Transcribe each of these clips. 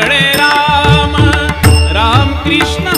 Hare Rama, Ram Krishna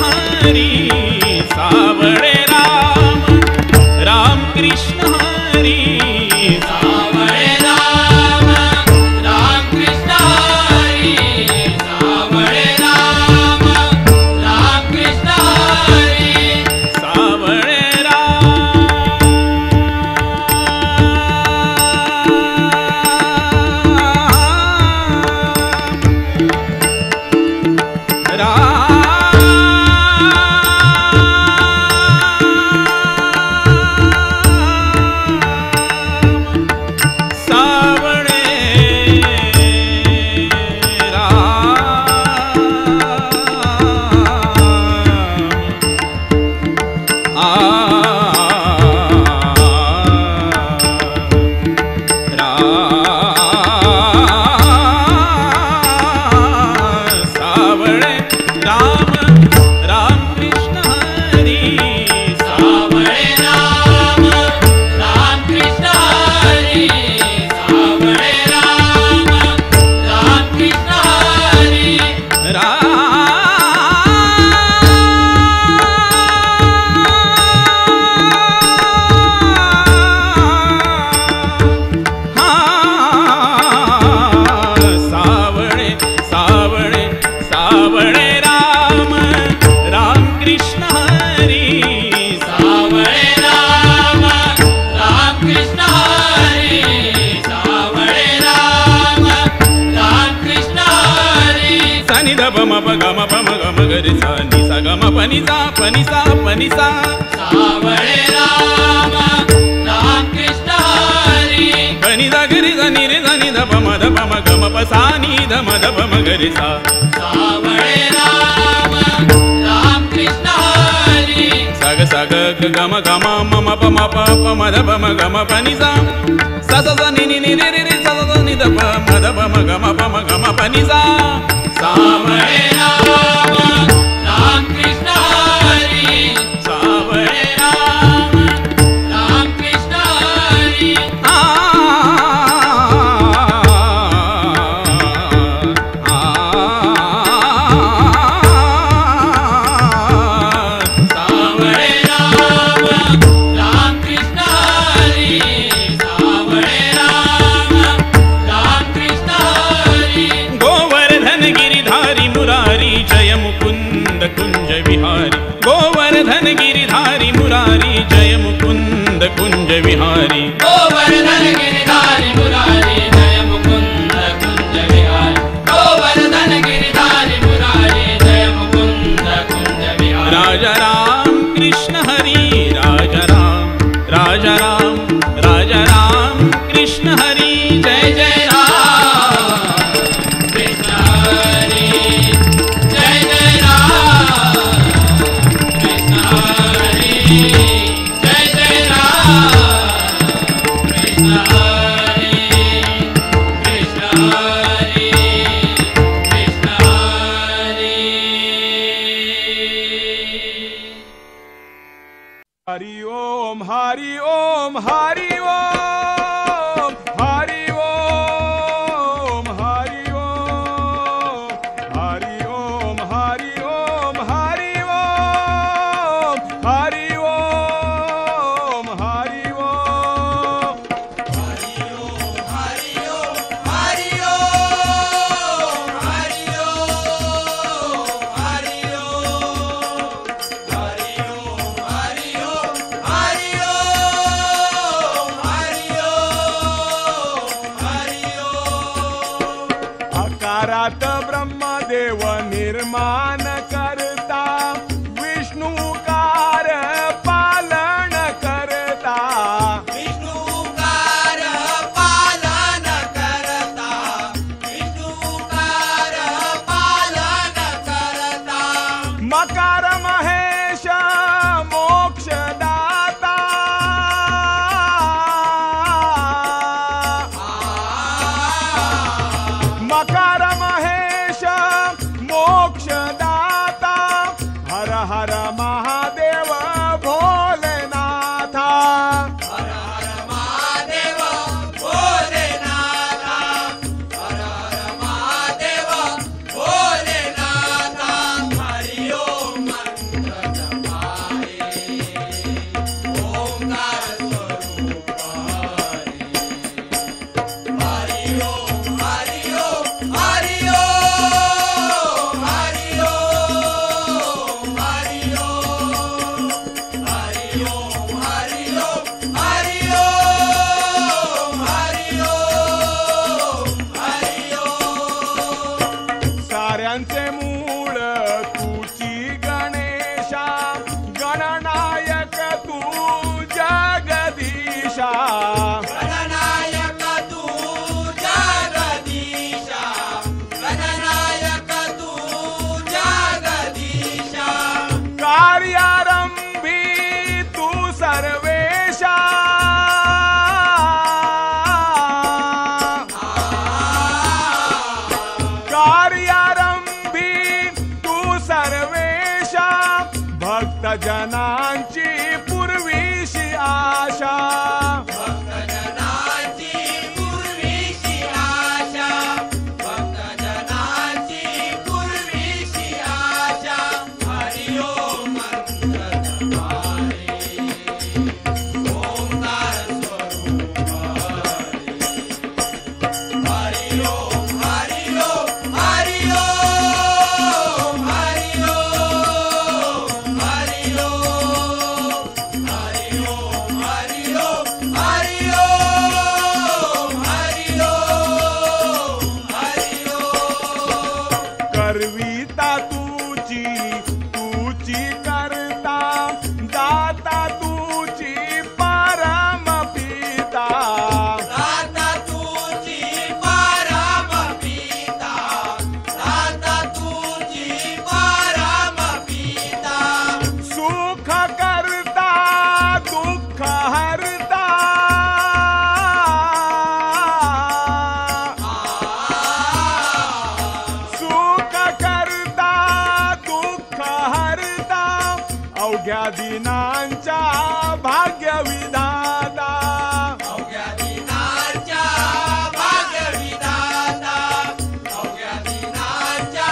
गरि सा नि सा ग म पनि सा पनि सा सावळे राम राम कृष्ण हरी पनि दा गरि सा नि रे सा नि ध प म ग म प सा नि ध म गरि सा सावळे राम राम कृष्ण हरी सा ग ग म म म प म ध म ग म प नि सा सा सा सा नि रे रे सा सा नि ध म ग म प नि सा सावळे राम राम कृष्ण हरी सावळे राम राम कृष्ण हरी सावळे राम राम कृष्ण हरी सावळे राम राम कृष्ण हरी गोवर्धन गिरिधारी मुरारी जय मुकुंद कुंज विहारी गोवर्धन गिरिधारी मुरारी जय मुकुंद कुंज विहारी गोवर्धन गिरिधारी मुरारी जय मुकुंद कुंज विहारी गोवर्धन गिरिधारी मुरारी जय मुकुंद कुंज विहारी राजा राम कृष्ण हरी राजा राम कृष्ण हरी जय जय राम कृष्ण हरी जय जय राम कृष्ण हरी जय जय राम कृष्ण हरी कृष्ण हरी कृष्ण हरी हरि ओम हरि ओम हरि ओम हरि ओम हरि ओम हरि ओम हरि ओम हरि ओम हरि ओम हरि ओम अकारात ब्रह्मदेव निर्माण करता विष्णुकार पालन करता विष्णुकार पालन करता विष्णुकार पालन करता मकार महेश मोक्षदाता मकार महेश मोक्षदाता हर हर महादेव भोलेनाथा हर हर महादेव भोलेनाथा हर हर महादेव भोलेनाथा हरि ओम मंत्र जपाए ओंकार स्वरूप हरि ओम हरि ओम हरि ओम हरि ओम हरि ओम हरि ओम हरि ओम हरि ओम हरि ओम हरि ओम साऱ्यांचे मूळ तुची गणेशा गणनायक तू जगदीशा गणनायक तू जगदीशा गणनायक तू जगदीशा कार्यारंभी तू सर्वेशा कार्यारंभी तू सर्वेशा भक्त जनांची पूर्वीशी आशा भक्तजनाची पूर्वीची आशा भक्तजनाची पूर्वीची आशा हरि ओम मंत्र जपाए ओंकार स्वरूप हरि ओम हरि ओम हरि दीनांच्या भाग्यविधाता अवघ्या दिनांच्या भाग्यविधाता अवघ्या दिनांच्या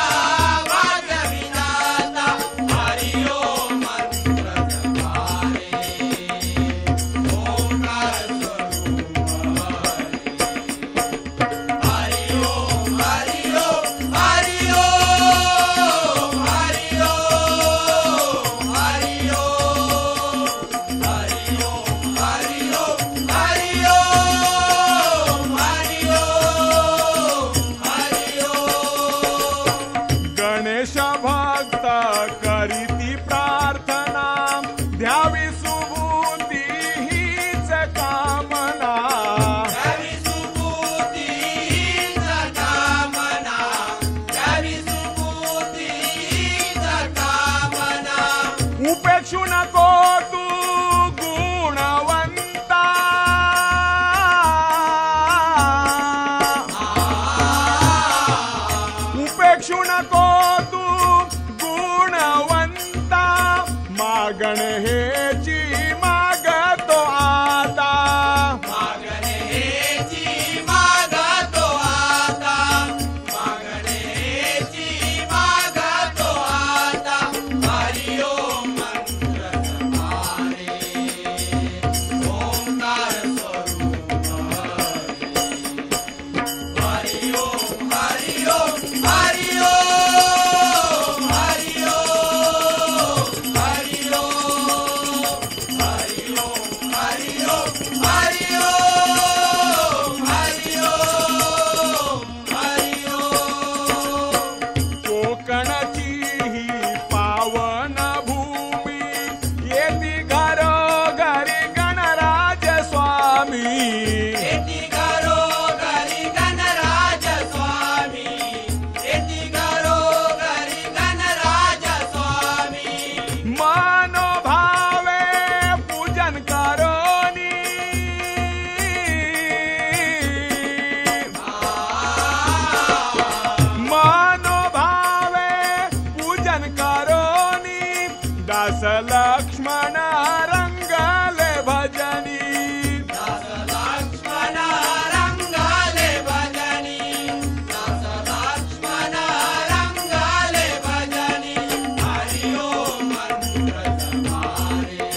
भाग्यविधाता हरि ओम मंत्र जपारे ओंकार स्वरूप हरि ओम हरि ओम हरि ओम हरि ओम हरि ओम हरि ओम हरि ओम हरि ओम हरि ओम हरि ओम गणेश भक्त करीती प्रार्थना द्यावी सुबुद्धी हीच कामना द्यावी सुबुद्धी हीच कामना द्यावी सुबुद्धी हीच कामना उपेक्षू नको तू गुणवंता उपेक्षू नको तू गुणवंता मागण हेची मागतो आता मागणेची मागतो आता मागणेची मागतो आता हरि ओम मंत्र जपारे ओंकार स्वरूप हरि ओम हरि ओम हरि ओम हरि ओम हरि ओम हरि ओम हरि ओम हरि ओम हरि ओम हरि ओम कोकणची ही पावन भूमी येती घरोघरी गणराज स्वामी येती घरोघरी गणराज स्वामी येती घरोघरी गणराज स्वामी मनोभावे पूजन करोनी मनोभावे पूजन करोनी दास लक्ष्मण रंगले भजनी दास लक्ष्मण रंगाले भजनी दास लक्ष्मण रंगाले भजनी हरि ओम मंत्र जपारे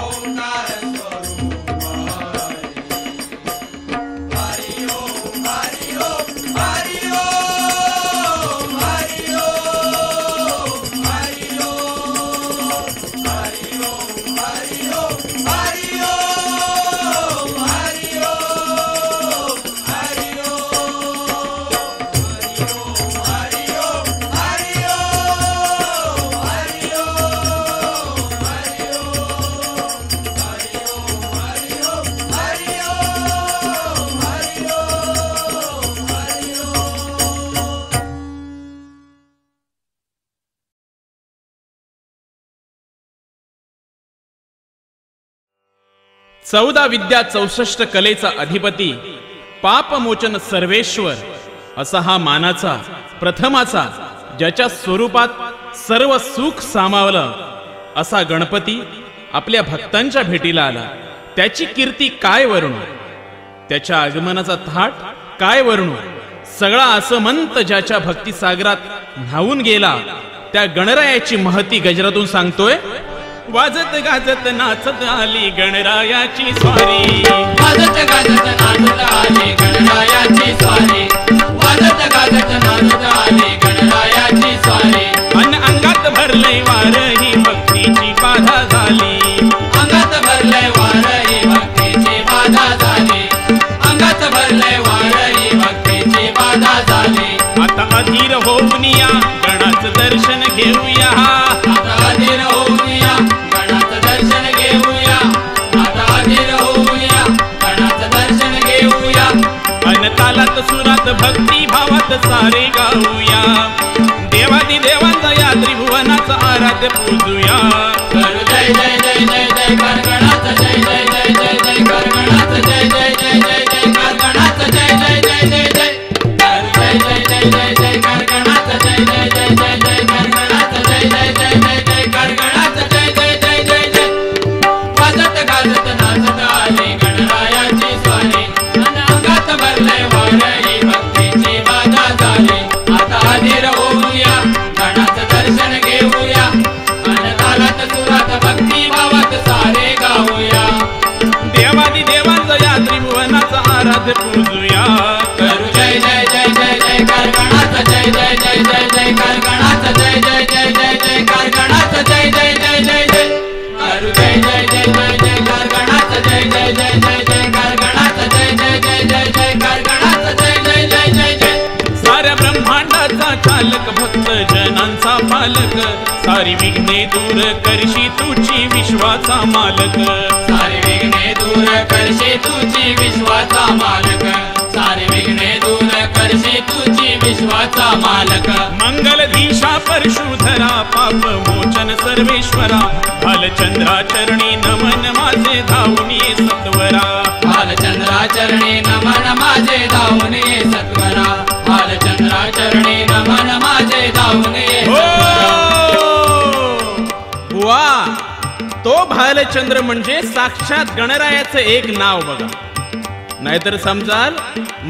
ओंकार स्वरूप हरि ओम हरि ओम हरि ओम हरि ओम हरि ओम हरि ओम हरि ओम हरि ओम हरि ओम हरि ओम हरि ओम हरि ओम हरि ओम हरि ओम हरि ओम हरि ओम हरि ओम हरि ओम चौदा विद्या 64 कलेचा अधिपती पापमोचन सर्वेश्वर असा हा मानाचा प्रथमाचा ज्याच्या स्वरूपात सर्व सुख सामावलं असा गणपती आपल्या भक्तांच्या भेटीला आला. त्याची कीर्ती काय वर्णू, त्याच्या आगमनाचा थाट काय वर्णू. सगळा असमंत ज्याच्या भक्तिसागरात न्हावून गेला त्या गणरायाची महती गजरातून सांगतोय. वाजत गाजत नाचत आली गणरायाची स्वारी वाजत गाजत नाचत आले गणरायाची स्वारी वाजत गाजत नाचत आले गणरायाची स्वारी अन अंगात भरले वार ही भक्तीची बाधा झाली अंगात भरले वार ही भक्तीची बाधा झाली अंगात भरले वार ही भक्तीची बाधा झाली. आता अधीर होऊन या गणाचं दर्शन घेऊया आता अधीर होऊया गणाचं दर्शन घेऊया आता अधीर होऊया गणाचं दर्शन घेऊया अन तालात सुरात भक्ती भावात सारे गाऊया. देवादी देवांचा या त्रिभुवनाचा आराध्य पूजूया. करू जय जय जय जय जय कर गणाचं जय जय जय जय जय कर गणाचं जय जय जय जय जय कर गणाचं जय जय जय जय जय कर जय जय जय जय जय कर गणाचं जय जय जय जय जय कर गणाचं जय जय जय जय जय कर गणाचं जयकार गणाचा जय जय जय जय जयकार गणाचा जय जय जय जय जयकार गणाचा जय जय जय जय जय करू जय जय जय जय जयकार गणाचा जय जय जय जय जयकार गणाचा जय जय जय जय जयकार गणाचा जय जय जय जय जय साऱ्या ब्रह्मांडाचा चालक भक्त जनांचा पालक सारी विघ्ने दूर करशी तुझी विश्वाचा मालक सारे विघ्ने दूर करशी तुझी विश्वाचा मालक सारे विघ्ने दूर करशी तुझी विश्वाचा मालक मंगलधीशा परशुधरा पाप मोचन सर्वेश्वरा भालचंद्राचरणी नमन माझे धावून ये सत्वरा भालचंद्राचरणी नमन माझे धावून ये सत्वरा भालचंद्राचरणी नमन माझे धावून ये बुवा तो भालचंद्र म्हणजे साक्षात गणरायाचं एक नाव बघा, नाहीतर समजाल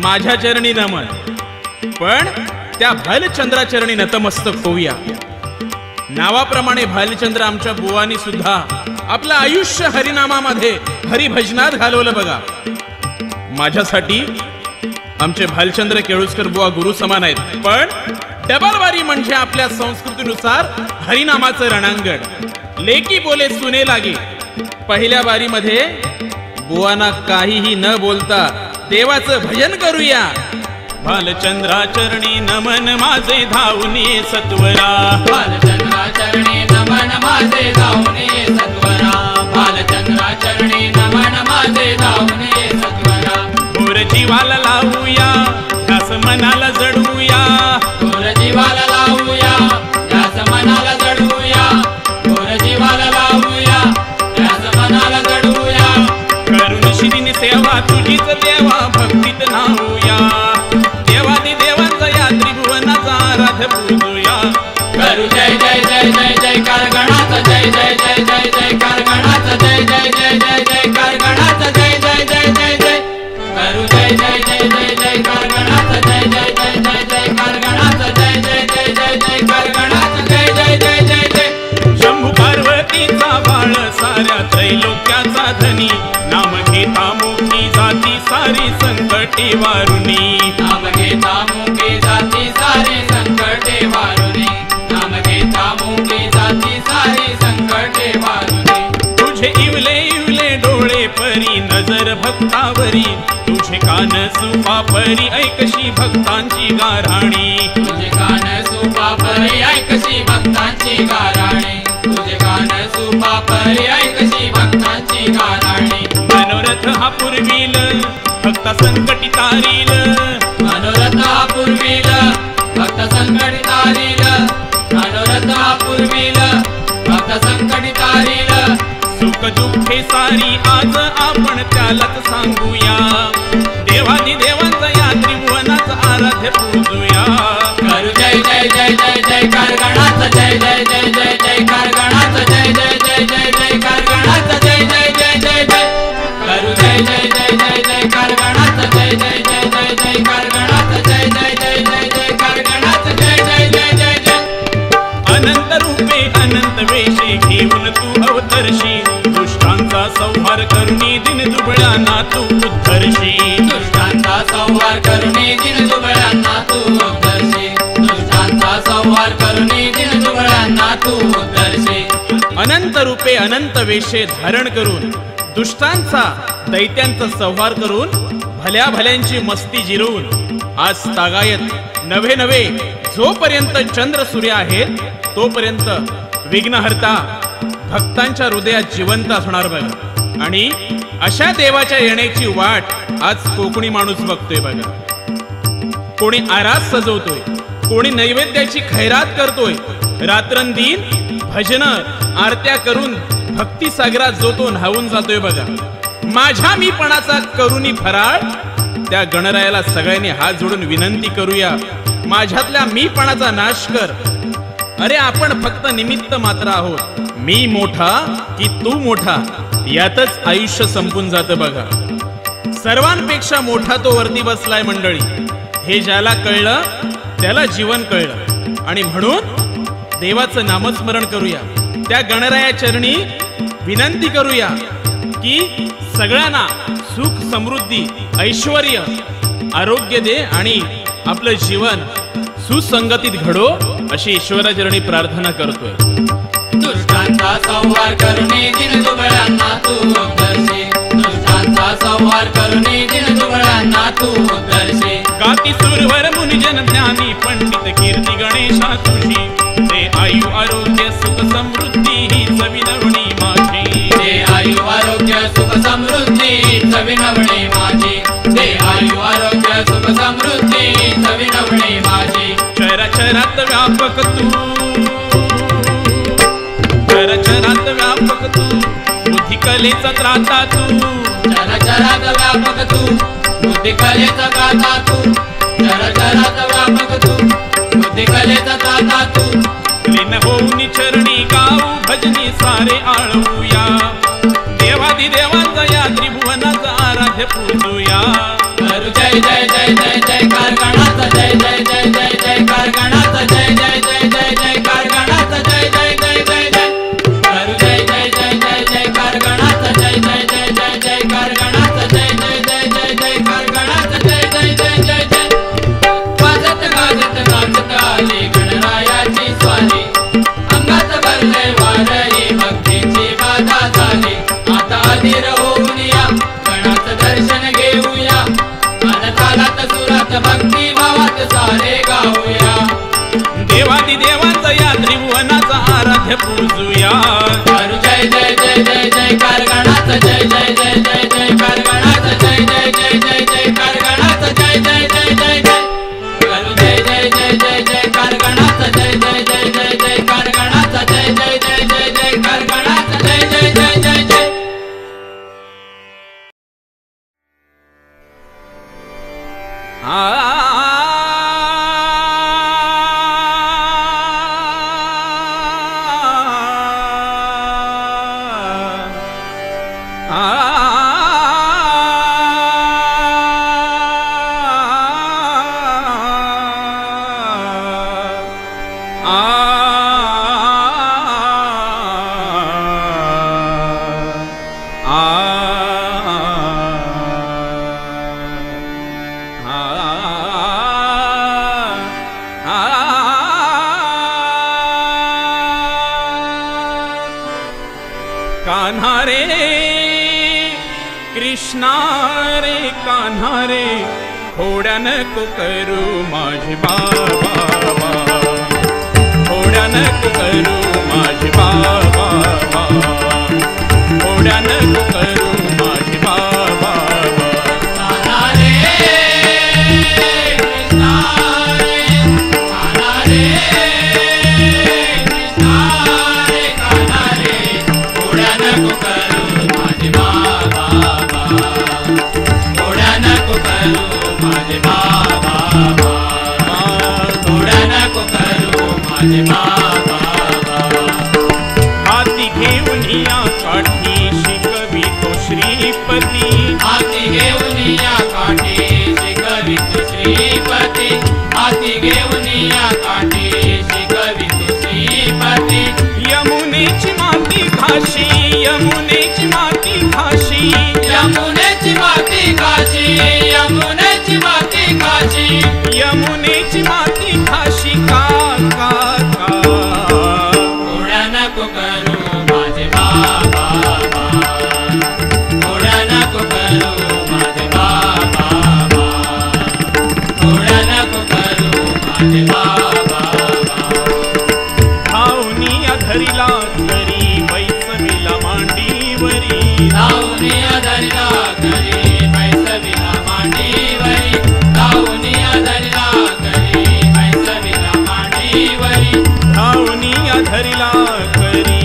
माझ्या चरणी नमन, पण त्या भालचंद्राचरणी नतमस्तक होऊया. नावाप्रमाणे भालचंद्र आमच्या बुवानी सुद्धा आपलं आयुष्य हरिनामामध्ये हरिभजनात घालवलं बघा. माझ्यासाठी आमचे भालचंद्र केळुसकर बुवा गुरु समान आहेत, पण डबलवारी म्हणजे आपल्या संस्कृतीनुसार हरिनामाचं रणांगण. लेकी बोले सुने लागे. पहिल्या बारीमध्ये बुवांना काहीही न बोलता देवाचं भजन करूया. भालचंद्राचरणी नमन माझे धावून ये सत्वरा भालचंद्राचरणी नमन माझे धावून ये सत्वरा भालचंद्राचरणी नमन माझे धावून ये सत्वरा गोर जीवाला लावूया त्यास मनाला जडवूया गोर जीवाला लावूया त्यास मनाला जडवूया गोर जीवाला लावूया त्यास मनाला जडवूया करून शिरीने सेवा तुझीच देवा भक्तीत नाहूया देवादी देवांचा या त्रिभुवनाचा आराध्य पूजूया. करू जय जय जय जय जयकार गणाचा जय जय जय जय जयकार गणाचा जय जय जय जय जयकार गणाचा जय जय जय जय जय करू जय जय जय जय जयकार गणाचा जय जय जय जय जयकार गणाचा जय जय जय जय जयकार गणाचा जय जय जय जय जय शंभू पार्वतीचा बाळ साऱ्या त्रैलोक्याचा धनी नाम घेता मुक्ती जाती सारी संकटे वारुणी नाम घेता मुके जाती सारी संकटे वारुणी नाम घेता मुके जाती सारी संकटे वारुणी तुझे इवले इवले डोळे परी नजर भक्तावरी तुझे कान सुपा परी ऐकशी भक्तांची गाराणी तुझे कान सुपा परी ऐकशी भक्तांची गाराणी तुझे कान सुपा परी ऐकशी भक्तांची गाराणी मनोरथ हा पूर्वील भक्ता संकटी तारील मनोरथ हा पूर्वील भक्त संकटी तारील मनोरथ हा पूर्वील भक्त संकटी तारील सुख दुःखे सारी आज आपण त्यालाच सांगूया देवादी देवांचा या त्रिभुवनाचा आराध्य पूजूया. करू जय जय जय जय जयकार गणाचा जय जय जय जय जयकार गणाचा जय जय जय जय जयकार गणाचा जय जय जय जय जय करू जय जय जय जय जयकार गणाचा जय जय जय जय जयकार गणाचा जय जय जय जय जयकार गणाचा जय जय जय जय जय अनंत रूपे अनंत वेशे घेऊन तू अवतरशी दुष्टांचा संहार करुणी दिन दुबळ्यांना तू उद्धरशी दुष्टांचा संहार करुणी दिन दुबळ्यांना तू उद्धरशी दुष्टांचा संहार करुणी दिन दुबळ्यांना तू उद्धरशी अनंत रूपे अनंत वेशे धारण करून दुष्टांचा दैत्यांचा संहार करून भल्या भल्यांची मस्ती जिरवून आज तागायत नवे नवे जोपर्यंत चंद्र सूर्य आहेत तोपर्यंत विघ्नहर्ता भक्तांच्या हृदयात जिवंत असणार बघा. आणि अशा देवाच्या येण्याची वाट आज कोकणी माणूस बघतोय बघा. कोणी आरास सजवतोय, कोणी नैवेद्याची खैरात करतोय, रात्रंदिन भजन आरत्या करून भक्ती सागरात जो तो न्हावून जातोय बघा. माझ्या मीपणाचा करुणी फराळ त्या गणरायाला सगळ्यांनी हात जोडून विनंती करूया, माझ्यातल्या मीपणाचा नाश कर. अरे आपण फक्त निमित्त मात्र आहोत. मी मोठा की तू मोठा यातच आयुष्य संपून जातं बघा. सर्वांपेक्षा मोठा तो वरती बसलाय मंडळी. हे ज्याला कळलं त्याला जीवन कळलं. आणि म्हणून देवाचं नामस्मरण करूया, त्या गणराया चरणी विनंती करूया की सगळ्यांना सुख समृद्धी ऐश्वर्य आरोग्य दे आणि आपलं जीवन सुसंगतीत घडो अशी ईश्वराचरणी प्रार्थना करतोय. दुष्टांचा संहार करुणी दिन दुबळ्यांना तू उद्धरशी. दुष्टांचा संहार करुणी दिन दुबळ्यांना तू उद्धरशी. गाती सुरवर मुनिजन ज्ञानी पंडित कीर्ती गणेशा तुझी. ते आयु आरोग्य सुख समृद्धी हीच विनवणी माझी. ते आयु आरोग्य सुख समृद्धी हीच विनवणी माझी. ते आयु आरोग्य सुख समृद्धी हीच विनवणी माझी. चराचरात व्यापक तू, चराचरात व्यापक तू, बुद्धी कलेचा त्राता तू. चराचरात व्यापक तू, बुद्धी कलेचा त्राता तू. चराचरात व्यापक तू, बुद्धी कलेचा त्राता तू. लीन होऊन चरणी गाऊ भजनी सारे आळवूया. देवादी देवांचा या त्रिभुवनाचा आराध्य पूजूया. करू जय जय जय जय जयकार गणाचा. जय जय जय जय जयकार गणाचा. जय जय जय जय जयकार गणाचा. जय जय जय जय जय. करू जय जय जय जय जयकार गणाचा. जय जय जय जय जयकार गणाचा. जय जय जय जय जयकार गणाचा. जय जय जय जय जय. वाजत गाजत नाचत आली गणरायाची स्वारी. अंगात भरले वारही भक्तीची बाधा झाली. आता अधीर होऊन या गणाचं दर्शन घेऊया. तालात सुरात भक्ती भावात सारे गाऊया. देवादी देवांचा या त्रिभुवनाचा आराध्य पूजूया. करू जय जय जय जय जयकार गणाचा. जय जय जय जय जयकार गणाचा. जय जय जय जय जयकार गणाचा. जय जय जय जय जय. करू जय जय जय जय जयकार गणाचा. जय जय जय जय जयकार गणाचा. जय जय जय जय जयकार गणाचा. जय जय जय जय जय. कान्हा रे कृष्णा रे कान्हा रे खोड्या नको करू माझे बाबा. खोड्या नको करू माझे बाबा. खोड्या नको करू माझे बाबा. कान्हा रे कृष्णा रे कान्हा रे कृष्णा रे कान्हा रे. खोड्या नको करू माझे बाबा. खोड्या नको करू माझे बाबा. खोड्या नको करू माझे बाबा. हाती घेऊन या काठी शिकवितो श्रीपती. हाती घेऊन या काठी शिकवितो श्रीपती. हाती घेऊन या काठी शिकवितो श्रीपती. यमुनेची माती घाशी, यमुनेची माती घाशी. यमुनेची माती घाशी. यमुनेची माती घाशी. यमुनेची माती घाशी का का का. खोड्या नको करू माझे बाबा. खोड्या नको करू माझे बाबा. खोड्या नको करू माझे बाबा. धावनी अधरिला करी बैसविला मांडीवरी. धावनी अधरिला करी बैसविला मांडीवरी. धावनी अधरिला करी बैसविला मांडीवरी. धावनी अधरिला करी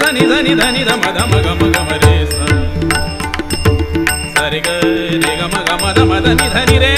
ಧನಿ ಧನಿ ಧನಿ ಧ ಮದ ಮಗ ಮಗ ಮರೆ ಸ ರೆ ಗ ರೆ ಗ ಮಗ ಮದ ಮದ ನಿ ಧನಿ ರೇ